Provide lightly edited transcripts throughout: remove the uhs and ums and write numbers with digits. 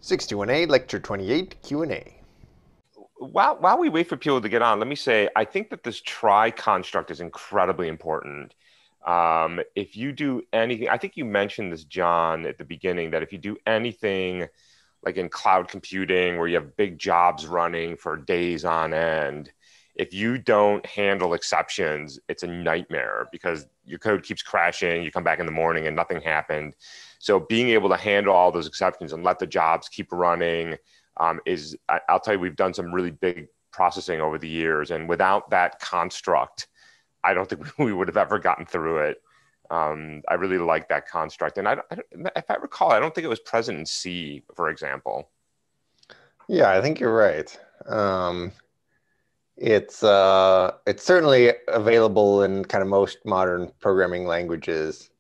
61A, Lecture 28, Q&A. While we wait for people to get on, let me say, I think that this try construct is incredibly important. If you do anything, I think you mentioned this, John, at the beginning, that if you do anything like in cloud computing where you have big jobs running for days on end, if you don't handle exceptions, it's a nightmare because your code keeps crashing. You come back in the morning and nothing happened. So being able to handle all those exceptions and let the jobs keep running I'll tell you, we've done some really big processing over the years. And without that construct, I don't think we would have ever gotten through it. I really like that construct. And if I recall, I don't think it was present in C, for example. Yeah, I think you're right. It's certainly available in kind of most modern programming languages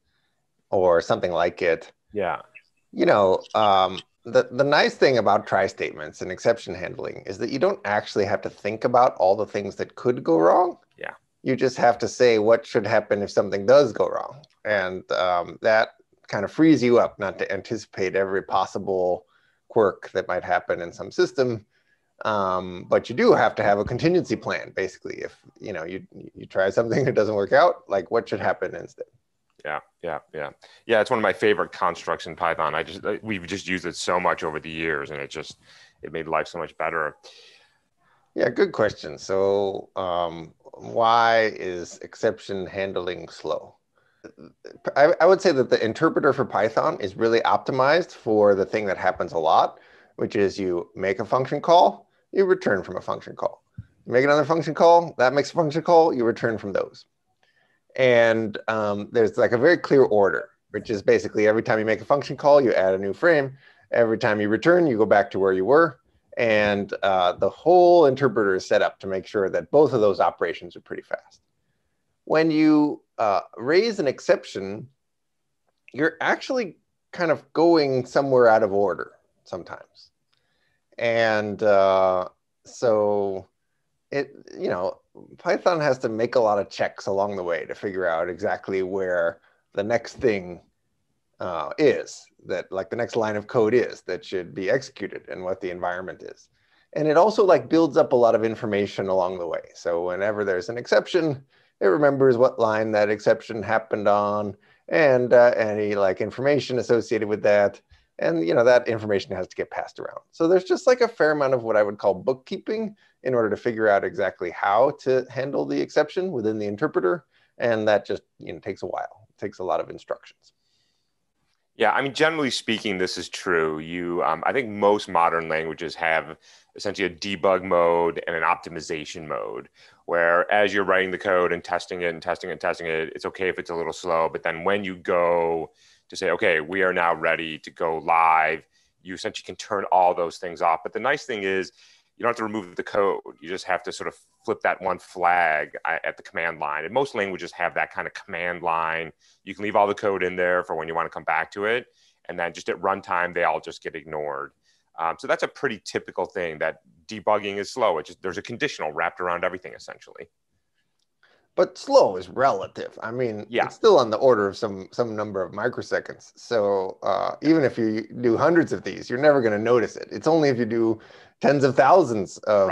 or something like it. Yeah. You know, the nice thing about try statements and exception handling is that you don't actually have to think about all the things that could go wrong. Yeah. You just have to say what should happen if something does go wrong. And that kind of frees you up not to anticipate every possible quirk that might happen in some system. But you do have to have a contingency plan, basically. If you try something that doesn't work out, like what should happen instead? Yeah. It's one of my favorite constructs in Python. We've just used it so much over the years, and it made life so much better. Yeah, good question. So why is exception handling slow? I would say that the interpreter for Python is really optimized for the thing that happens a lot, which is you make a function call, you return from a function call. You make another function call, that makes a function call, you return from those. And there's like a very clear order, which is basically every time you make a function call, you add a new frame. Every time you return, you go back to where you were. And the whole interpreter is set up to make sure that both of those operations are pretty fast. When you raise an exception, you're actually kind of going somewhere out of order sometimes. And so Python has to make a lot of checks along the way to figure out exactly where the next thing is, that like the next line of code is that should be executed and what the environment is. And it also like builds up a lot of information along the way. So whenever there's an exception, it remembers what line that exception happened on and any like information associated with that. And that information has to get passed around. So there's just like a fair amount of what I would call bookkeeping in order to figure out exactly how to handle the exception within the interpreter. And that just takes a while. It takes a lot of instructions. Yeah, I mean, generally speaking, this is true. I think most modern languages have essentially a debug mode and an optimization mode, where as you're writing the code and testing it and testing it and testing it, it's okay if it's a little slow. But then when you go to say, okay, we are now ready to go live, you essentially can turn all those things off. But the nice thing is you don't have to remove the code. You just have to sort of flip that one flag at the command line. And most languages have that kind of command line. You can leave all the code in there for when you want to come back to it. And then just at runtime, they all just get ignored. So that's a pretty typical thing, that debugging is slow. There's a conditional wrapped around everything, essentially. But slow is relative. I mean, It's still on the order of some number of microseconds. So even if you do hundreds of these, you're never going to notice it. It's only if you do tens of thousands of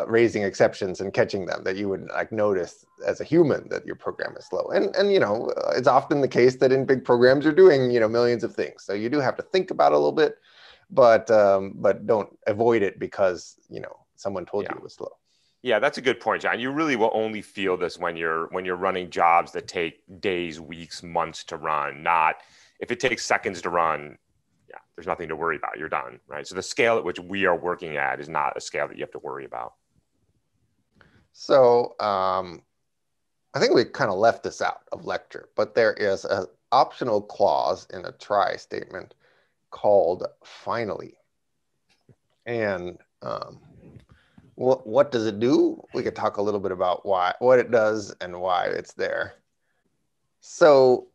raising exceptions and catching them that you would like notice as a human that your program is slow. And it's often the case that in big programs you're doing millions of things. So you do have to think about it a little bit, but don't avoid it because someone told you it was slow. Yeah, that's a good point, John. You really will only feel this when you're running jobs that take days, weeks, months to run. Not if it takes seconds to run. Yeah, there's nothing to worry about. You're done, right? So the scale at which we are working at is not a scale that you have to worry about. So I think we kind of left this out of lecture, but there is an optional clause in a try statement called finally. And what does it do? We could talk a little bit about what it does and why it's there. So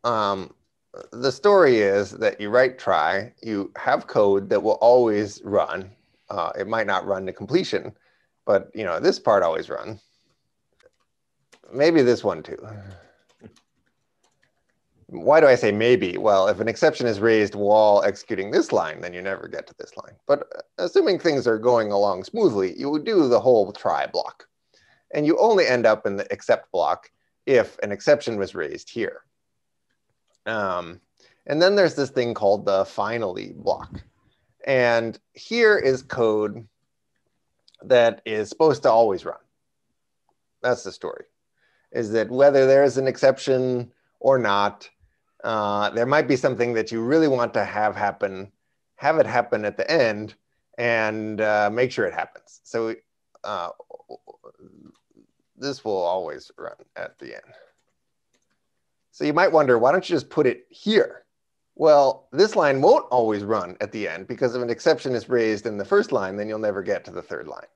the story is that you write try, you have code that will always run. It might not run to completion, but this part always runs. Maybe this one too. Why do I say maybe? Well, if an exception is raised while executing this line, then you never get to this line. But assuming things are going along smoothly, you would do the whole try block. And you only end up in the except block if an exception was raised here. And then there's this thing called the finally block. And here is code that is supposed to always run. That's the story, is that whether there's an exception or not, there might be something that you really want to have happen, have it happen at the end, and make sure it happens. So this will always run at the end. So you might wonder, why don't you just put it here? Well, this line won't always run at the end, because if an exception is raised in the first line, then you'll never get to the third line.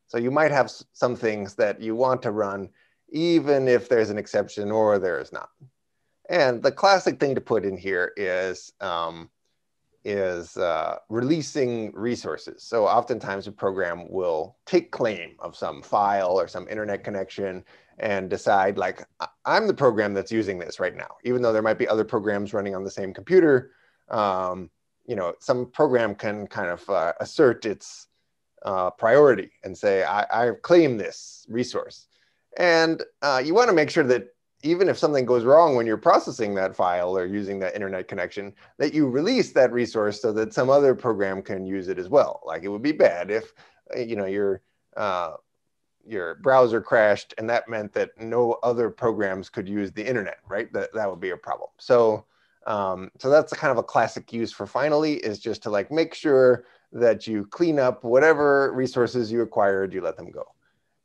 So you might have some things that you want to run even if there's an exception or there is not. And the classic thing to put in here is releasing resources. So oftentimes a program will take claim of some file or some internet connection and decide, like, I'm the program that's using this right now, even though there might be other programs running on the same computer. Some program can kind of assert its priority and say, I claim this resource. And you want to make sure that even if something goes wrong when you're processing that file or using that internet connection, that you release that resource so that some other program can use it as well. Like, it would be bad if your browser crashed and that meant that no other programs could use the internet, right? That would be a problem. So that's a kind of a classic use for finally, is just to like make sure that you clean up whatever resources you acquired, you let them go.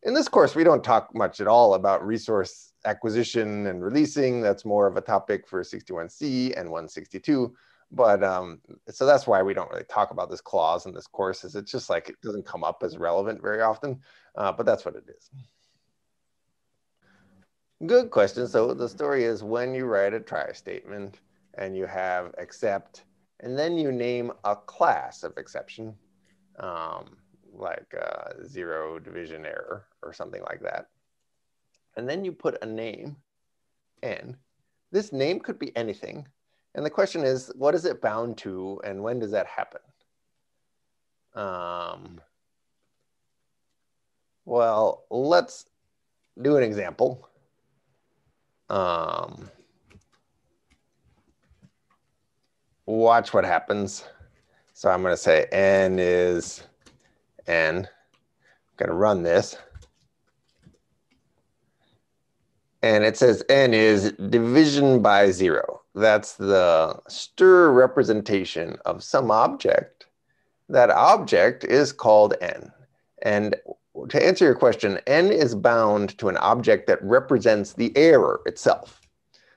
In this course, we don't talk much at all about resource acquisition and releasing. That's more of a topic for 61C and 162. But so that's why we don't really talk about this clause in this course, is it's just like it doesn't come up as relevant very often, but that's what it is. Good question. So the story is, when you write a try statement and you have except, and then you name a class of exception, like zero division error or something like that. And then you put a name, n. This name could be anything. And the question is, what is it bound to, and when does that happen? Well, let's do an example. Watch what happens. So I'm going to say n is n. I'm going to run this. And it says n is division by 0. That's the stir representation of some object. That object is called n. And to answer your question, n is bound to an object that represents the error itself.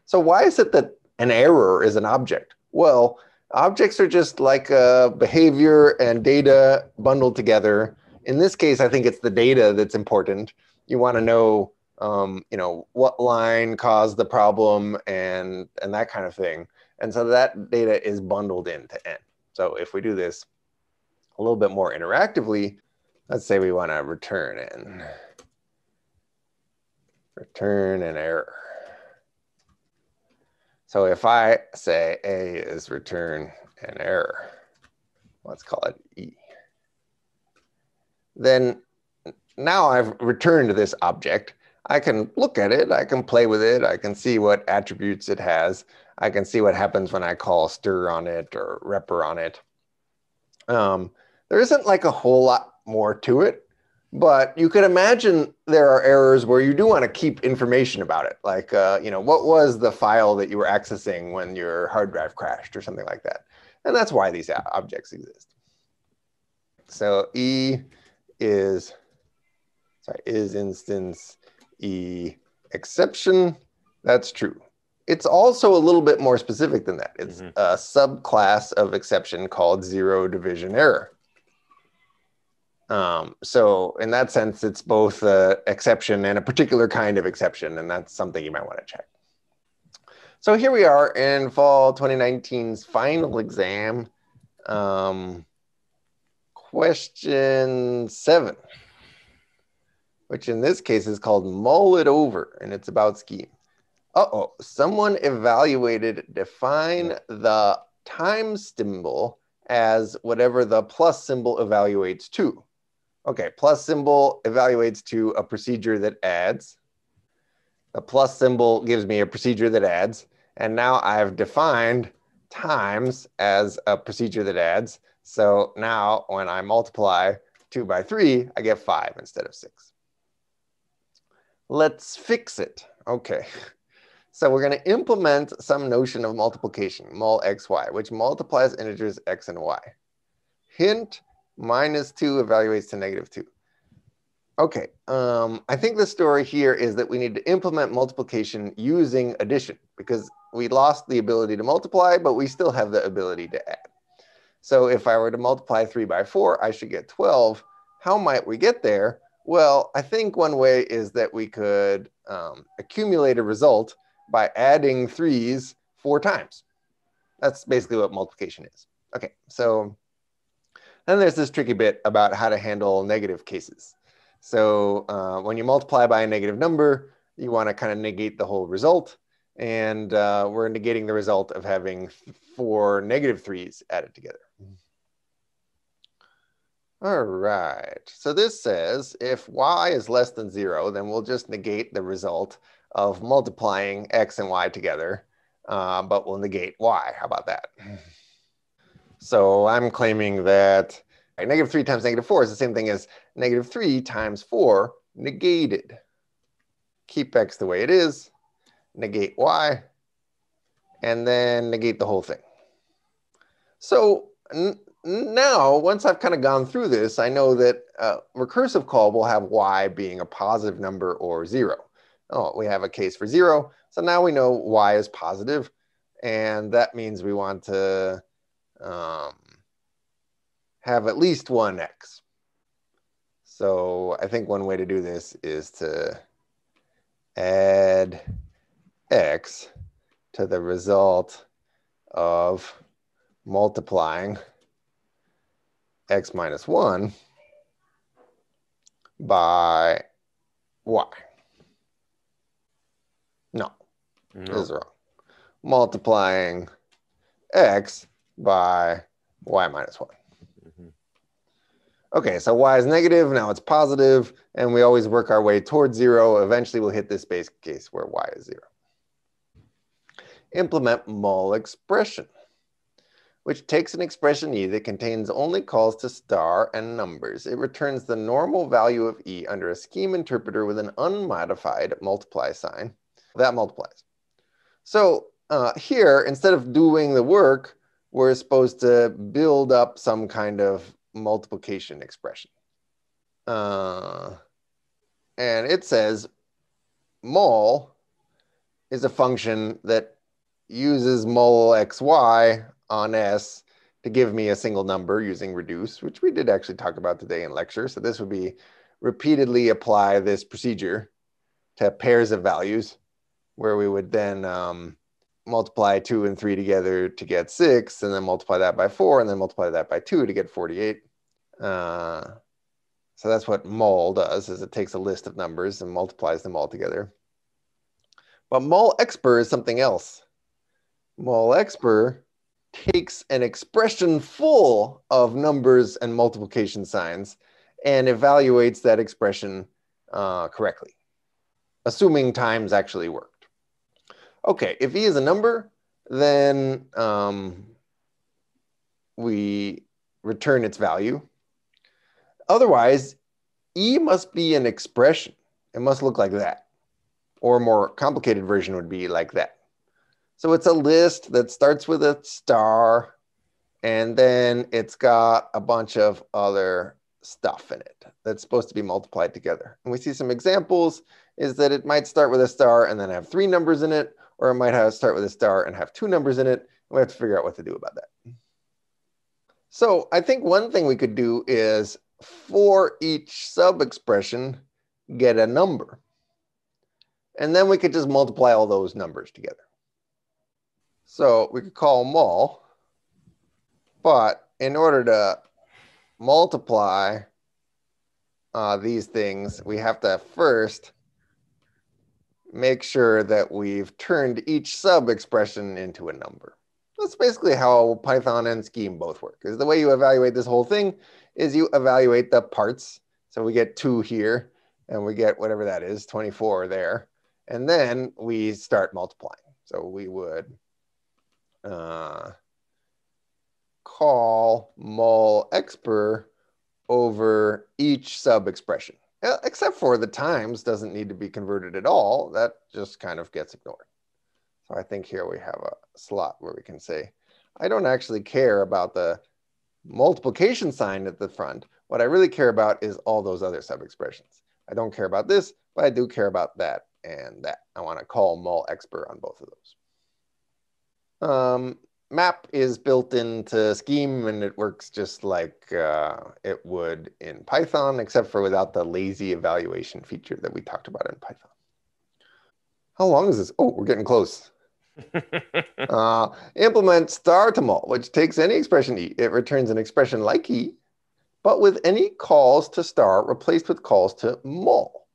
So why is it that an error is an object? Well, objects are just like behavior and data bundled together. In this case, I think it's the data that's important. You want to know what line caused the problem and that kind of thing. And so that data is bundled into n. So if we do this a little bit more interactively, let's say we want to return n. Return an error. So if I say A is return an error, let's call it E. Then now I've returned this object. I can look at it, I can play with it, I can see what attributes it has, I can see what happens when I call stir on it or repr on it. There isn't like a whole lot more to it, but you could imagine there are errors where you do want to keep information about it. Like, what was the file that you were accessing when your hard drive crashed or something like that. And that's why these objects exist. So E is instance E exception. That's true. It's also a little bit more specific than that. It's a subclass of exception called zero division error. So in that sense, it's both an exception and a particular kind of exception, and that's something you might want to check. So here we are in fall 2019's final exam, question 7, which in this case is called Mull It Over, and it's about scheme. Uh-oh, someone evaluated, define Yeah. the times symbol as whatever the plus symbol evaluates to. Okay, plus symbol evaluates to a procedure that adds. The plus symbol gives me a procedure that adds. And now I've defined times as a procedure that adds. So now when I multiply 2 by 3, I get 5 instead of 6. Let's fix it. Okay. So we're going to implement some notion of multiplication, mul xy, which multiplies integers x and y. Hint, -2 evaluates to -2. Okay, I think the story here is that we need to implement multiplication using addition because we lost the ability to multiply, but we still have the ability to add. So if I were to multiply 3 by 4, I should get 12. How might we get there? Well, I think one way is that we could accumulate a result by adding 3's 4 times. That's basically what multiplication is. Okay, so then there's this tricky bit about how to handle negative cases. So when you multiply by a negative number, you want to kind of negate the whole result. And we're negating the result of having 4 -3's added together. All right, so this says if y is less than 0, then we'll just negate the result of multiplying x and y together, but we'll negate y. How about that? So I'm claiming that -3 times -4 is the same thing as -3 times 4 negated. Keep x the way it is, negate y, and then negate the whole thing. So now, once I've kind of gone through this, I know that recursive call will have y being a positive number or 0. Oh, we have a case for 0. So now we know y is positive, and that means we want to have at least one x. So I think one way to do this is to add x to the result of multiplying x minus 1 by y. No, this is wrong. Multiplying x by y minus 1. Okay, so y is negative, now it's positive, and we always work our way towards 0. Eventually, we'll hit this base case where y is 0. Implement mul expression, which takes an expression e that contains only calls to star and numbers. It returns the normal value of e under a scheme interpreter with an unmodified multiply sign. That multiplies. So here, instead of doing the work, we're supposed to build up some kind of multiplication expression. And it says mul is a function that uses mul xy on S to give me a single number using reduce, which we did actually talk about today in lecture. So this would be repeatedly apply this procedure to pairs of values, where we would then multiply 2 and 3 together to get 6, and then multiply that by 4, and then multiply that by 2 to get 48. So that's what mul does, is it takes a list of numbers and multiplies them all together. But mul expr is something else. Mul expr takes an expression full of numbers and multiplication signs and evaluates that expression correctly, assuming times actually worked. Okay, if e is a number, then we return its value. Otherwise, e must be an expression. It must look like that. Or a more complicated version would be like that. So it's a list that starts with a star, and then it's got a bunch of other stuff in it that's supposed to be multiplied together. And we see some examples is that it might start with a star and then have 3 numbers in it, or it might start with a star and have 2 numbers in it. And we have to figure out what to do about that. So I think one thing we could do is for each sub-expression, get a number. And then we could just multiply all those numbers together. So we could call mul, but in order to multiply these things, we have to first make sure that we've turned each sub-expression into a number. That's basically how Python and Scheme both work. Is the way you evaluate this whole thing is you evaluate the parts. So we get 2 here, and we get whatever that is, 24 there. And then we start multiplying. So we would call mul expr over each sub-expression. Except for the times doesn't need to be converted at all. That just kind of gets ignored. So I think here we have a slot where we can say, I don't actually care about the multiplication sign at the front. What I really care about is all those other sub-expressions. I don't care about this, but I do care about that and that. I want to call mul expr on both of those. Map is built into Scheme, and it works just like it would in Python, except for without the lazy evaluation feature that we talked about in Python. How long is this? Oh, we're getting close. Implement star to mul, which takes any expression e. It returns an expression like e, but with any calls to star replaced with calls to mul.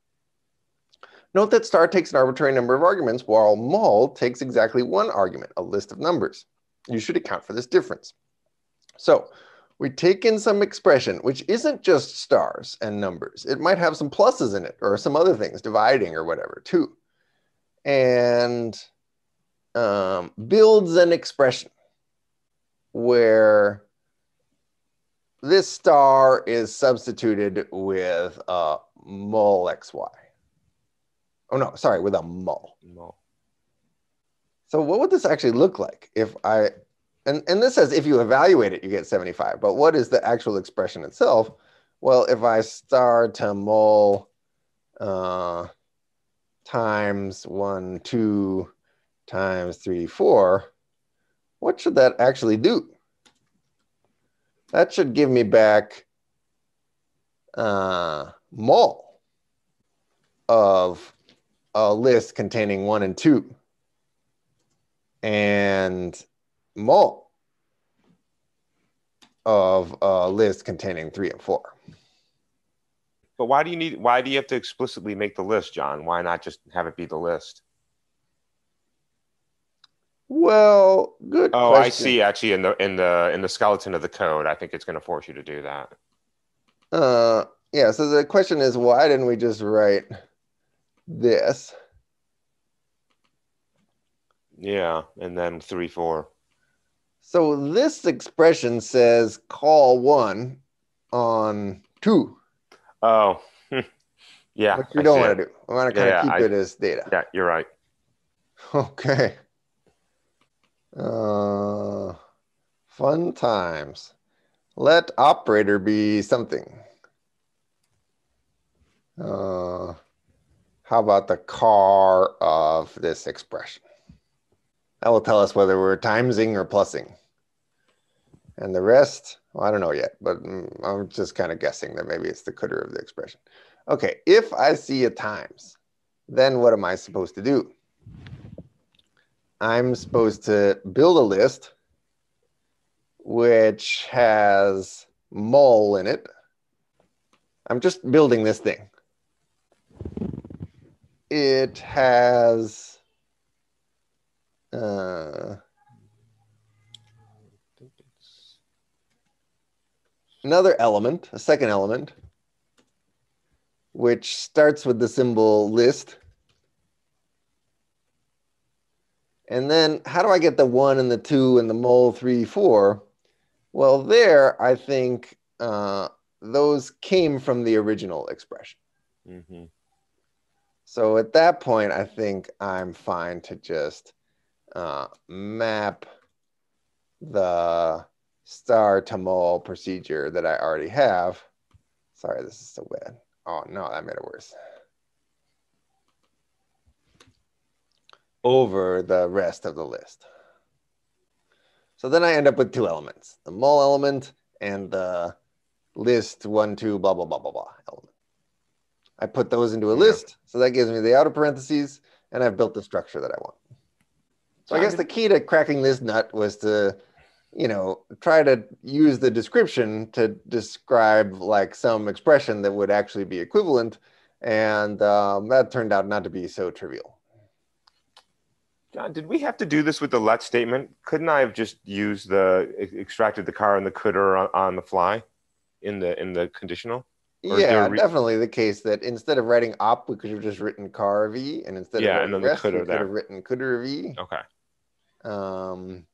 Note that star takes an arbitrary number of arguments, while mul takes exactly one argument, a list of numbers. You should account for this difference. So we take in some expression, which isn't just stars and numbers. It might have some pluses in it, or some other things, dividing or whatever, too. And builds an expression where this star is substituted with a mul xy. Oh, no, sorry, with a mul. So what would this actually look like if I, and this says if you evaluate it, you get 75. But what is the actual expression itself? Well, if I star to mul times 1, 2 times 3, 4, what should that actually do? That should give me back mul of a list containing 1 and 2. And mul of a list containing 3 and 4. But why do you have to explicitly make the list, John? Why not just have it be the list? Well, good question. I see. Actually, in the skeleton of the code, I think it's going to force you to do that. Yeah. So the question is, why didn't we just write this? Yeah, and then 3, 4. So this expression says call 1 on 2. Oh, yeah. Which we don't want to do. We want to kind of keep it as data. Yeah, you're right. Okay. Fun times. Let operator be something. How about the car of this expression? That will tell us whether we're timesing or plussing. And the rest, well, I don't know yet, but I'm just kind of guessing that maybe it's the cdr of the expression. Okay, if I see a times, then what am I supposed to do? I'm supposed to build a list which has mul in it. I'm just building this thing. It has another element, a second element, which starts with the symbol list. And then how do I get the 1 and the 2 and the mul 3, 4? Well, there, I think those came from the original expression. Mm-hmm. So at that point, I think I'm fine to just map the star to mul procedure that I already have. Sorry, this is so bad. Oh, no, that made it worse. Over the rest of the list. So then I end up with 2 elements, the mul element and the list 1, 2, blah, blah, blah, blah, blah element. I put those into a list, so that gives me the outer parentheses, and I've built the structure that I want. So I guess the key to cracking this nut was to, try to use the description to describe like some expression that would actually be equivalent, and that turned out not to be so trivial. John, did we have to do this with the let statement? Couldn't I have just used extracted the car and the coulda on the fly in the conditional? Or is there Yeah, definitely the case that instead of writing op, we could have just written car v, and instead of yeah, and writing then the rest, we coulda could have there. written coulda v. Okay. Um,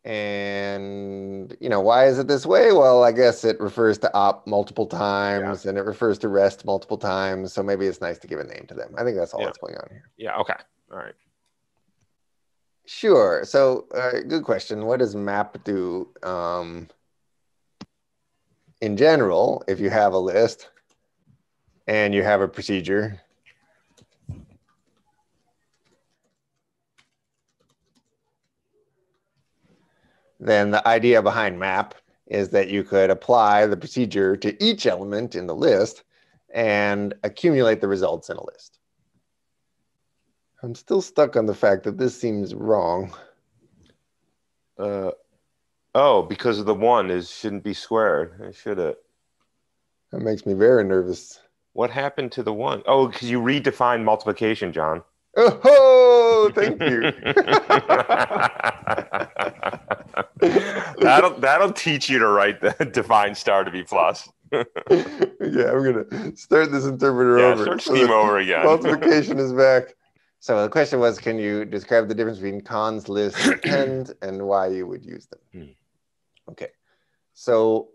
and why is it this way? Well, I guess it refers to op multiple Yeah. times and it refers to rest multiple times. So maybe it's nice to give a name to them. I think that's all Yeah. that's going on here. Yeah. Okay. All right. Sure. So, good question. What does map do? In general, if you have a list and you have a procedure, then the idea behind map is that you could apply the procedure to each element in the list and accumulate the results in a list. I'm still stuck on the fact that this seems wrong. Oh, because of the one is shouldn't be squared. It should have. That makes me very nervous. What happened to the one? Oh, because you redefined multiplication, John. Oh, thank you. That'll teach you to write the define star to be plus. Yeah, I'm gonna start this interpreter Yeah, over. start So scheme that over again. multiplication is back. So the question was, can you describe the difference between cons, list, and append, and why you would use them? Okay, so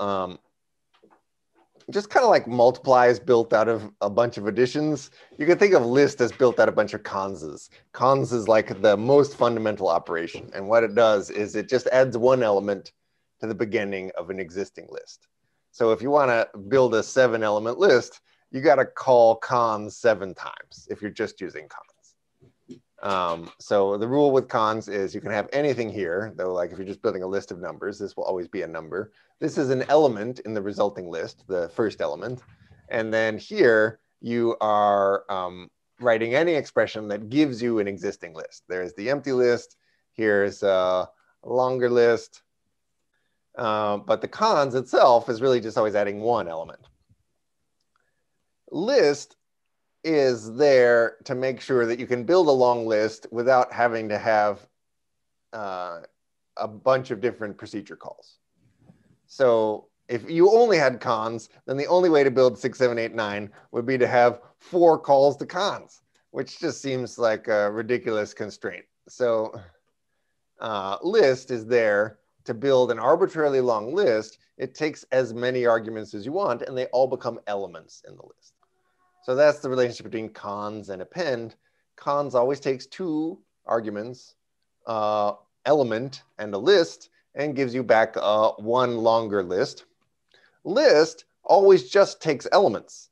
just kind of like multiply is built out of a bunch of additions. You can think of list as built out of a bunch of conses. Cons is like the most fundamental operation. And what it does is it just adds one element to the beginning of an existing list. So if you want to build a 7-element list, you got to call cons 7 times if you're just using cons. So the rule with cons is you can have anything here, though, like if you're just building a list of numbers, this will always be a number. This is an element in the resulting list, the first element. And then here you are writing any expression that gives you an existing list. There's the empty list. Here's a longer list. But the cons itself is really just always adding one element. List is there to make sure that you can build a long list without having to have a bunch of different procedure calls. So if you only had cons, then the only way to build 6, 7, 8, 9 would be to have 4 calls to cons, which just seems like a ridiculous constraint. So list is there to build an arbitrarily long list. It takes as many arguments as you want, and they all become elements in the list. So that's the relationship between cons and append. Cons always takes 2 arguments, element and a list, and gives you back one longer list. List always just takes elements.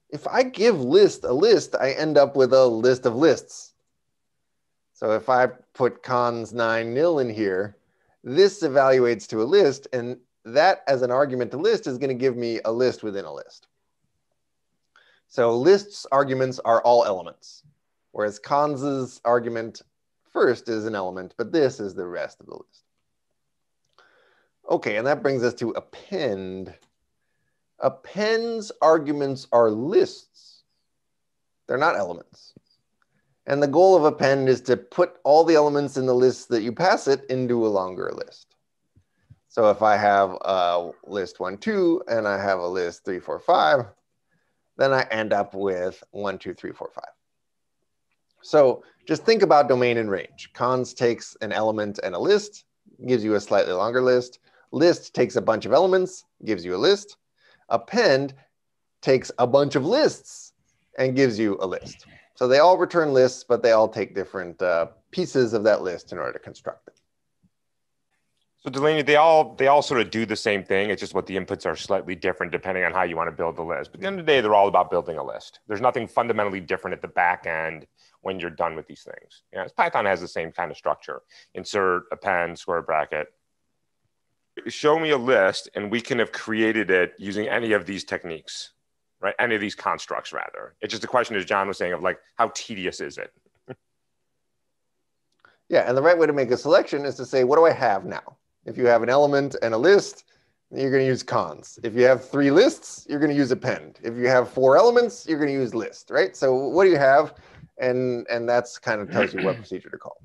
If I give list a list, I end up with a list of lists. So if I put cons 9 nil in here, this evaluates to a list, and that as an argument to list is going to give me a list within a list. So lists arguments are all elements, whereas cons' argument first is an element, but this is the rest of the list. Okay, and that brings us to append. Append's arguments are lists. They're not elements. And the goal of append is to put all the elements in the list that you pass it into a longer list. So if I have a list 1, 2, and I have a list 3, 4, 5, then I end up with 1, 2, 3, 4, 5. So just think about domain and range. Cons takes an element and a list, gives you a slightly longer list. List takes a bunch of elements, gives you a list. Append takes a bunch of lists and gives you a list. So they all return lists, but they all take different pieces of that list in order to construct them. So Delaney, they all sort of do the same thing. It's just what the inputs are slightly different depending on how you want to build the list. But at the end of the day, they're all about building a list. There's nothing fundamentally different at the back end when you're done with these things. Yeah, Python has the same kind of structure. Insert, append, square bracket. Show me a list, and we can have created it using any of these techniques, right? Any of these constructs, rather. It's just a question, as John was saying, of like, how tedious is it? Yeah, and the right way to make a selection is to say, what do I have now? If you have an element and a list, you're going to use cons. If you have 3 lists, you're going to use append. If you have 4 elements, you're going to use list, right? So what do you have? And that's kind of tells you what procedure to call.